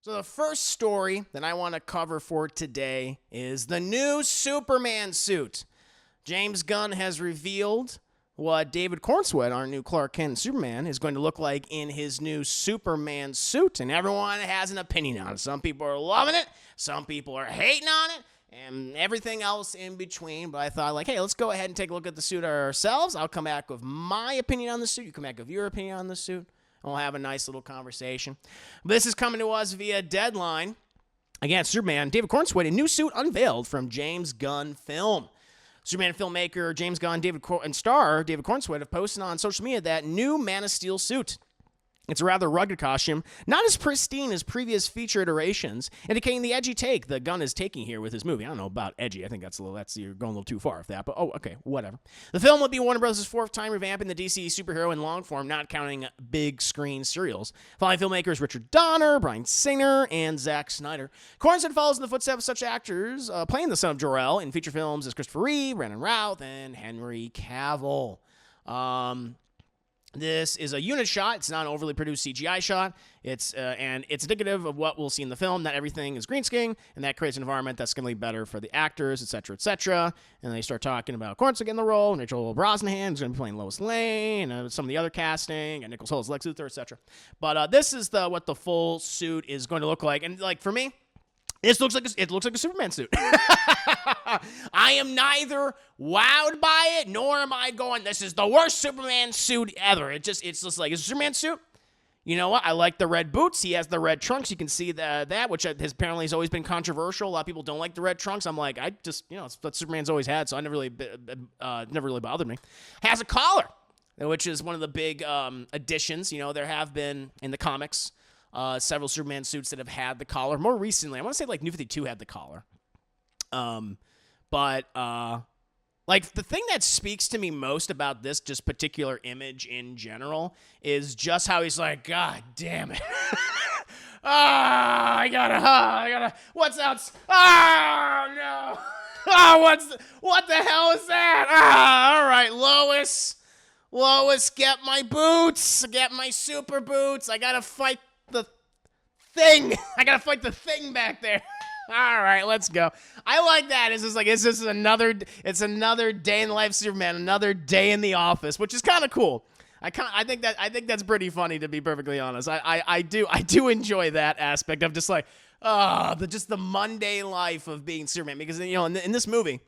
So the first story that I want to cover for today is the new Superman suit. James Gunn has revealed what David Cornsweet, our new Clark Kent Superman, is going to look like in his new Superman suit, and everyone has an opinion on it. Some people are loving it, some people are hating on it, and everything else in between. But I thought, like, hey, let's go ahead and take a look at the suit ourselves. I'll come back with my opinion on the suit. You come back with your opinion on the suit. And we'll have a nice little conversation. This is coming to us via Deadline. Again, Superman, David Cornsweet, a new suit unveiled from James Gunn Film. Superman filmmaker James Gunn and star David Cornsweet have posted on social media that new Man of Steel suit. It's a rather rugged costume, not as pristine as previous feature iterations, indicating the edgy take that Gunn is taking here with his movie. I don't know about edgy. I think you're going a little too far with that, but okay, whatever. The film would be Warner Bros.' fourth time revamping the DC superhero in long form, not counting big screen serials. Following filmmakers Richard Donner, Bryan Singer, and Zack Snyder. Cornsweet follows in the footsteps of such actors playing the son of Jor-El in feature films as Christopher Reeve, Brandon Routh, and Henry Cavill. This is a unit shot. It's not an overly produced CGI shot. It's indicative of what we'll see in the film. Not everything is green screen, and that creates an environment that's going to be better for the actors, etc., etc. And they start talking about Cornsweet in the role, and Rachel Brosnahan is going to be playing Lois Lane, and some of the other casting, and Nicholas Hoult as Lex Luthor, etc. But this is what the full suit is going to look like, and like for me, it looks like a Superman suit. I am neither wowed by it, nor am I going, this is the worst Superman suit ever. It's just like, it's a Superman suit. You know what? I like the red boots. He has the red trunks. You can see that, which apparently has always been controversial. A lot of people don't like the red trunks. I'm like, it's what Superman's always had, so I never really bothered me. Has a collar, which is one of the big additions. You know, there have been in the comics several Superman suits that have had the collar. More recently, I want to say like New 52 had the collar. But like the thing that speaks to me most about this just particular image in general is just how he's like, God damn it. I gotta, what's out? Oh, no. What the hell is that? All right, Lois, get my boots, get my super boots. I gotta fight the thing. I gotta fight the thing back there. All right, let's go. I like that. It's just another day in the life of Superman, another day in the office, which is kind of cool. I think that's pretty funny, to be perfectly honest. I do enjoy that aspect of just like the Monday life of being Superman, because in this movie,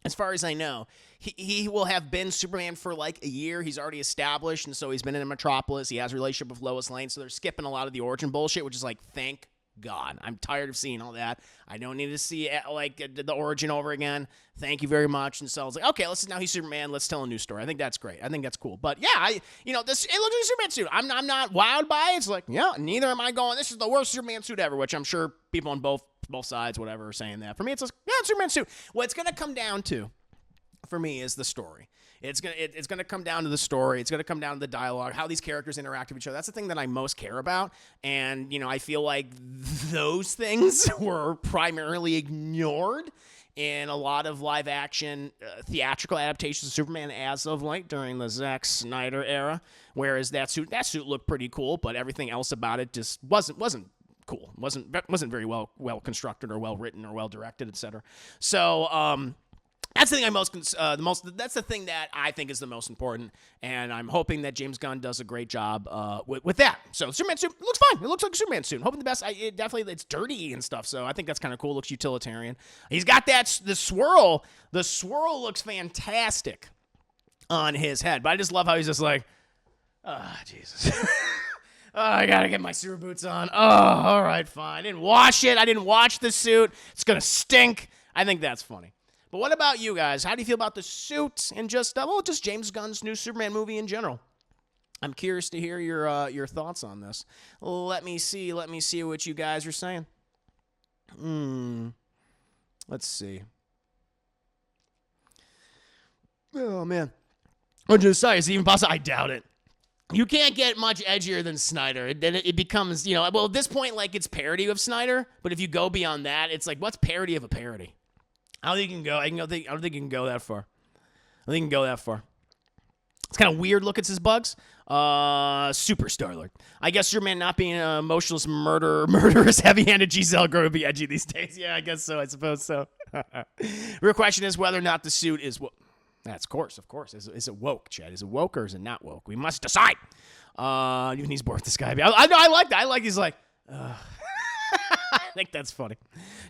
as far as I know, he will have been Superman for like a year. He's already established, and so he's been in Metropolis. He has a relationship with Lois Lane, so they're skipping a lot of the origin bullshit, which is like, thank God. I'm tired of seeing all that. I don't need to see like the origin over again. Thank you very much. And so I was like, okay, now he's Superman. Let's tell a new story. I think that's great. I think that's cool. But yeah, it looks like a Superman suit. I'm not wowed by it. It's like, yeah, neither am I going, this is the worst Superman suit ever, which I'm sure people on both sides, whatever, are saying that. For me, it's like, yeah, it's Superman suit. What it's going to come down to, for me, is the story. It's gonna come down to the story. It's gonna come down to the dialogue, how these characters interact with each other. That's the thing that I most care about. And I feel like those things were primarily ignored in a lot of live action theatrical adaptations of Superman as of late during the Zack Snyder era. Whereas that suit looked pretty cool, but everything else about it just wasn't cool. wasn't very well constructed or well written or well directed, etc. So that's the thing that's the thing that I think is the most important, and I'm hoping that James Gunn does a great job with that. So Superman suit looks fine. It looks like a Superman suit. Hoping the best. It's dirty and stuff, so I think that's kind of cool. Looks utilitarian. He's got the swirl. The swirl looks fantastic on his head, but I just love how he's just like, Jesus. I gotta get my super boots on. All right, fine. I didn't wash it. I didn't wash the suit. It's gonna stink. I think that's funny. But what about you guys? How do you feel about the suit and just James Gunn's new Superman movie in general? I'm curious to hear your thoughts on this. Let me see what you guys are saying. Let's see. Oh man, I'm just saying, is it even possible? I doubt it. You can't get much edgier than Snyder. Then it becomes, well, at this point, like, it's parody of Snyder. But if you go beyond that, it's like, what's parody of a parody? I don't think you can go. I don't think you can go that far. I think you can go that far. It's kind of weird. Look at his bugs. Super Star-Lord. I guess Superman not being an emotionless, murderous, heavy-handed Giselle girl would be edgy these days. Yeah, I guess so. I suppose so. Real question is whether or not the suit is That's of course. Is it woke, Chad? Is it woke or is it not woke? We must decide. Even he's bored with this guy. I like that. I like he's like, I think that's funny.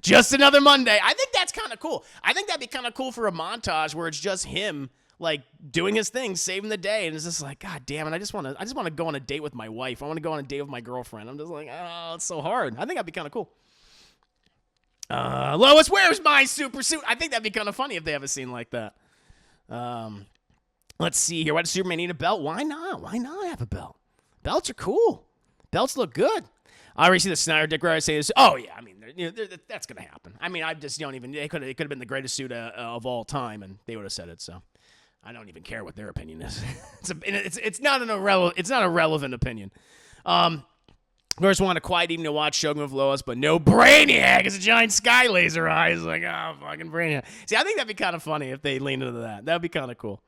Just another Monday. I think that's kind of cool. I think that'd be kind of cool for a montage where it's just him like doing his thing, saving the day, and it's just like, God damn it! I just want to go on a date with my wife. I want to go on a date with my girlfriend. I'm just like, oh, it's so hard. I think that'd be kind of cool. Lois, where's my super suit? I think that'd be kind of funny if they have a scene like that. Let's see here. Why does Superman need a belt? Why not? Why not have a belt? Belts are cool. Belts look good. I already see the Snyder Dick Rider say this. Oh yeah, I mean, that's gonna happen. I mean, I just don't even. It could have been the greatest suit of all time, and they would have said it. So. I don't even care what their opinion is. It's not a relevant opinion. Of course, want a quiet evening to watch Shogun of Lois, but no Brainiac. It's a giant sky laser eye. It's like, oh, fucking Brainiac. See, I think that'd be kind of funny if they leaned into that. That'd be kind of cool.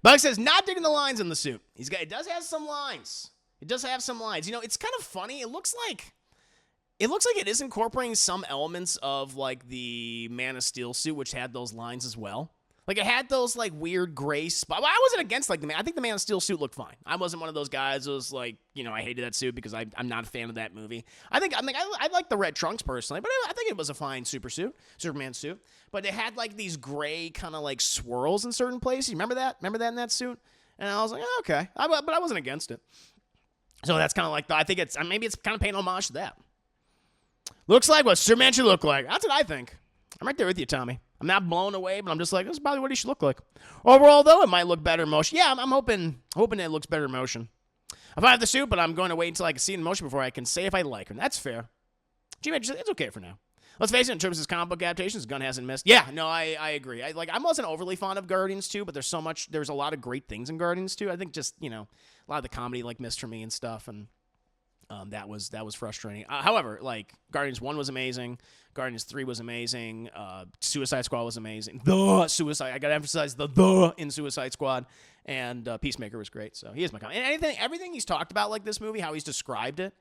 Buck says, not digging the lines in the suit. It does have some lines. You know, it's kind of funny. It looks like it is incorporating some elements of like the Man of Steel suit, which had those lines as well. Like, it had those, like, weird gray spots. I wasn't against, like, I think the Man of Steel suit looked fine. I wasn't one of those guys who was, like, you know, I hated that suit because I'm not a fan of that movie. I like the red trunks, personally, but I think it was a fine Superman suit. But it had, like, these gray kind of, like, swirls in certain places. You remember that? Remember that in that suit? And I was like, oh, okay. But I wasn't against it. So that's kind of like, I think maybe it's kind of paying homage to that. Looks like what Superman should look like. That's what I think. I'm right there with you, Tommy. I'm not blown away, but I'm just like, this is probably what he should look like. Overall, though, it might look better in motion. Yeah, I'm hoping it looks better in motion. If I have the suit, but I'm going to wait until I can see it in motion before I can say if I like it. That's fair. It's okay for now. Let's face it, in terms of his comic book adaptations, Gunn hasn't missed. Yeah, no, I agree. I wasn't overly fond of Guardians 2, but there's a lot of great things in Guardians 2. I think just, you know, a lot of the comedy like missed for me and stuff, and that was frustrating. However, like, Guardians 1 was amazing. Guardians 3 was amazing. Suicide Squad was amazing. I gotta emphasize the in Suicide Squad. And Peacemaker was great. So he is my comment. And everything he's talked about, like this movie, how he's described it,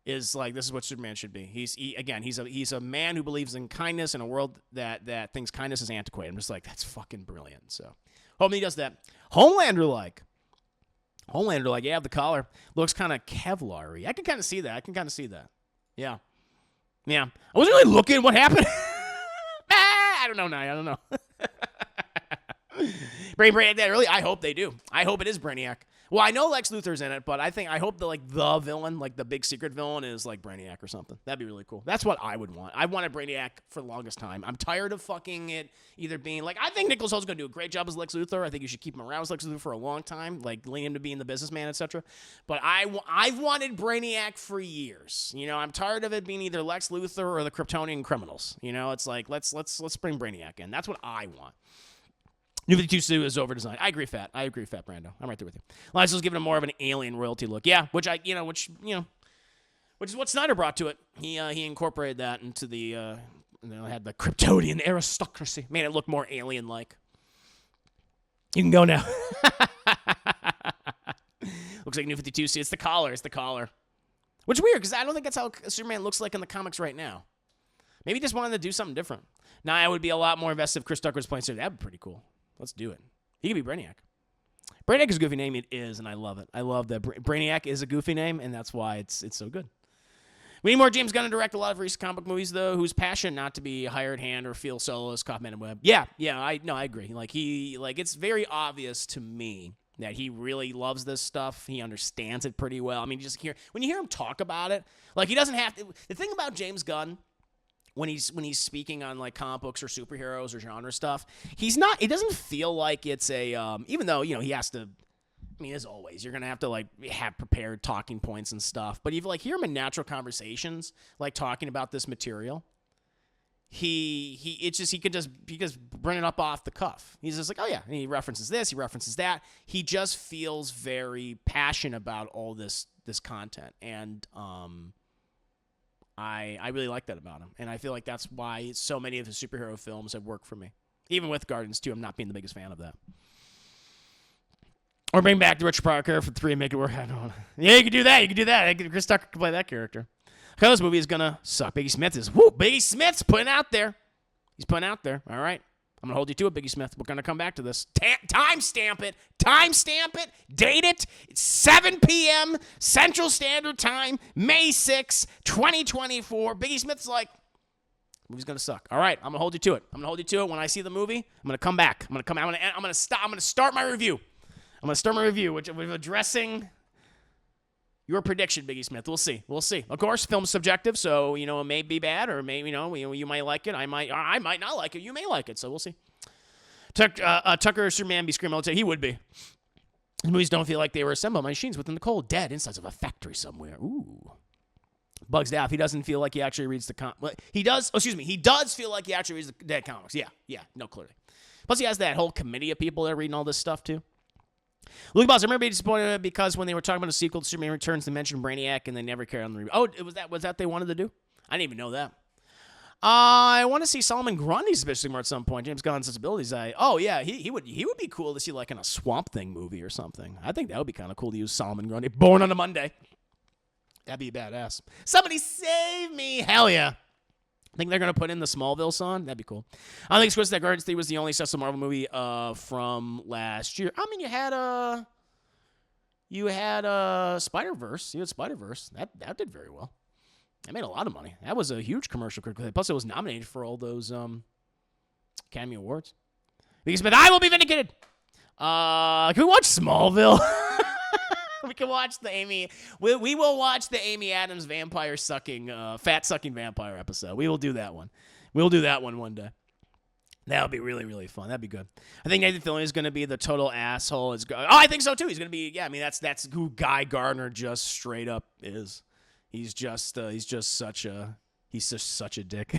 is like, this is what Superman should be. He's a man who believes in kindness in a world that thinks kindness is antiquated. I'm just like, that's fucking brilliant. So hoping he does that. Homelander, yeah, the collar looks kind of Kevlar-y. I can kind of see that. Yeah. I wasn't really looking. What happened? I don't know, Nye. I don't know. Brainiac that early? I hope they do. I hope it is Brainiac. Well, I know Lex Luthor's in it, but I hope the villain, like the big secret villain, is like Brainiac or something. That'd be really cool. That's what I would want. I wanted Brainiac for the longest time. I'm tired of fucking it either being like, I think Nicholas Holt's gonna do a great job as Lex Luthor. I think you should keep him around as Lex Luthor for a long time, like lean him to being the businessman, etc. But I've wanted Brainiac for years. You know, I'm tired of it being either Lex Luthor or the Kryptonian criminals. You know, it's like let's bring Brainiac in. That's what I want. New 52 suit is over-designed. I agree, Fat. Brando. I'm right there with you. Lysel's giving him more of an alien royalty look. Yeah, which is what Snyder brought to it. He incorporated that into the, had the Kryptonian aristocracy. Made it look more alien-like. You can go now. Looks like New 52 suit. It's the collar. Which is weird, because I don't think that's how Superman looks like in the comics right now. Maybe he just wanted to do something different. Now, I would be a lot more invested if Chris Tucker was playing Superman. That'd be pretty cool. Let's do it. He could be Brainiac. Brainiac is a goofy name. It is, and I love it. I love that Brainiac is a goofy name, and that's why it's so good. We need more James Gunn to direct a lot of recent comic book movies, though, who's passionate not to be a hired hand or feel soloist, Kaufman and Webb. Yeah, I agree. It's very obvious to me that he really loves this stuff. He understands it pretty well. I mean, when you hear him talk about it, like, he doesn't have to. The thing about James Gunn, when he's speaking on like comic books or superheroes or genre stuff, it doesn't feel like it's a even though, you know, he has to, I mean, as always, you're gonna have to like have prepared talking points and stuff, but if you like hear him in natural conversations like talking about this material, he could just bring it up off the cuff. He's just like, oh yeah, and he references this, he references that. He just feels very passionate about all this content, and I really like that about him, and I feel like that's why so many of his superhero films have worked for me. Even with Guardians 2, I'm not being the biggest fan of that. Or bring back the Rich Parker for 3 and make it work. I don't know. Yeah, you could do that. You could do that. Chris Tucker could play that character. Because this movie is going to suck. Biggie Smith's putting out there. He's putting out there. All right. I'm going to hold you to it, Biggie Smith. We're going to come back to this. Timestamp it. Timestamp it. Date it. It's 7 p.m. Central Standard Time, May 6, 2024. Biggie Smith's like, movie's going to suck. All right. I'm going to hold you to it. I'm going to hold you to it. When I see the movie, I'm going to come back. I'm going to start my review. I'm going to start my review, which is addressing your prediction, Biggie Smith. We'll see. We'll see. Of course, film's subjective, so, it may be bad, or maybe, you might like it. I might not like it. You may like it, so we'll see. Tucker Superman be screaming all the time. He would be. The movies don't feel like they were assembled by machines within the cold, dead insides of a factory somewhere. Ooh. Bugs Daff. He doesn't feel like he actually reads the he does. Oh, excuse me. He does feel like he actually reads the dead comics. Yeah. No, clearly. Plus, he has that whole committee of people that are reading all this stuff too. Luke Boss, I remember being disappointed because when they were talking about a sequel to Superman Returns, they mentioned Brainiac and they never carried on the review. Oh, was that they wanted to do? I didn't even know that. I want to see Solomon Grundy's especially more at some point. James Gunn's sensibilities. He would be cool to see like in a Swamp Thing movie or something. I think that would be kind of cool to use Solomon Grundy. Born on a Monday. That'd be badass. Somebody save me. Hell yeah. I think they're going to put in the Smallville song. That'd be cool. I think Squid that Guardians 3 was the only successful Marvel movie from last year. I mean, you had Spider-Verse. You had Spider-Verse. That did very well. That made a lot of money. That was a huge commercial. Plus, it was nominated for all those Academy Awards. But I will be vindicated. Can we watch Smallville? We can watch the Amy. We will watch the Amy Adams vampire sucking, fat sucking vampire episode. We will do that one. We'll do that one day. That'll be really, really fun. That'd be good. I think Nathan Fillion is going to be the total asshole. I think so too. He's going to be. Yeah, I mean that's who Guy Gardner just straight up is. He's just such a dick.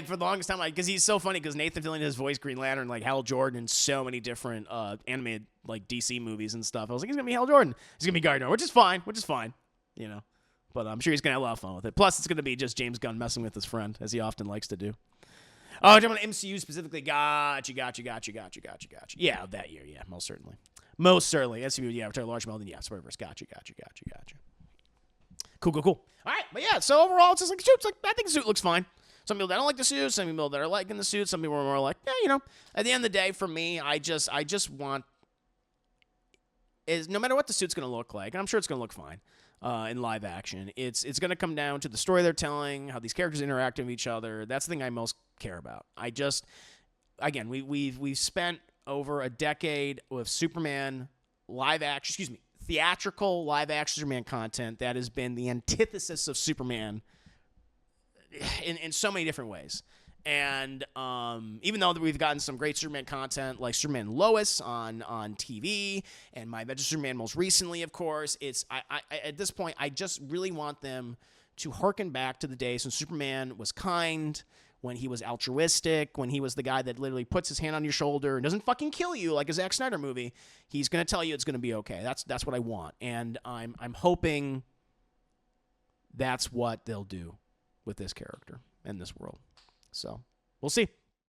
For the longest time, because he's so funny, because Nathan Fillion has voiced Green Lantern, like Hal Jordan, in so many different animated like DC movies and stuff. I was like, he's gonna be Hal Jordan. He's gonna be Gardner, which is fine. But I'm sure he's gonna have a lot of fun with it. Plus, it's gonna be just James Gunn messing with his friend, as he often likes to do. Oh, I'm talking about MCU specifically. Got you. Yeah, that year. Yeah, most certainly. MCU. Yeah, Return of Large Melvin. Yeah, Spider-Verse. Got you. Cool. All right, but yeah. So overall, it's just like suits. Like I think the suit looks fine. Some people that don't like the suit, some people that are liking the suit, some people are more like, yeah, At the end of the day, for me, I just want no matter what the suit's going to look like, and I'm sure it's going to look fine in live action. It's going to come down to the story they're telling, how these characters interact with each other. That's the thing I most care about. We've spent over a decade with Superman theatrical live action Superman content that has been the antithesis of Superman in so many different ways. And even though we've gotten some great Superman content like Superman Lois on TV and My Adventures Superman most recently, of course, I at this point, I just really want them to harken back to the days when Superman was kind, when he was altruistic, when he was the guy that literally puts his hand on your shoulder and doesn't fucking kill you like a Zack Snyder movie. He's going to tell you it's going to be okay. That's what I want. And I'm hoping that's what they'll do with this character and this world. So we'll see.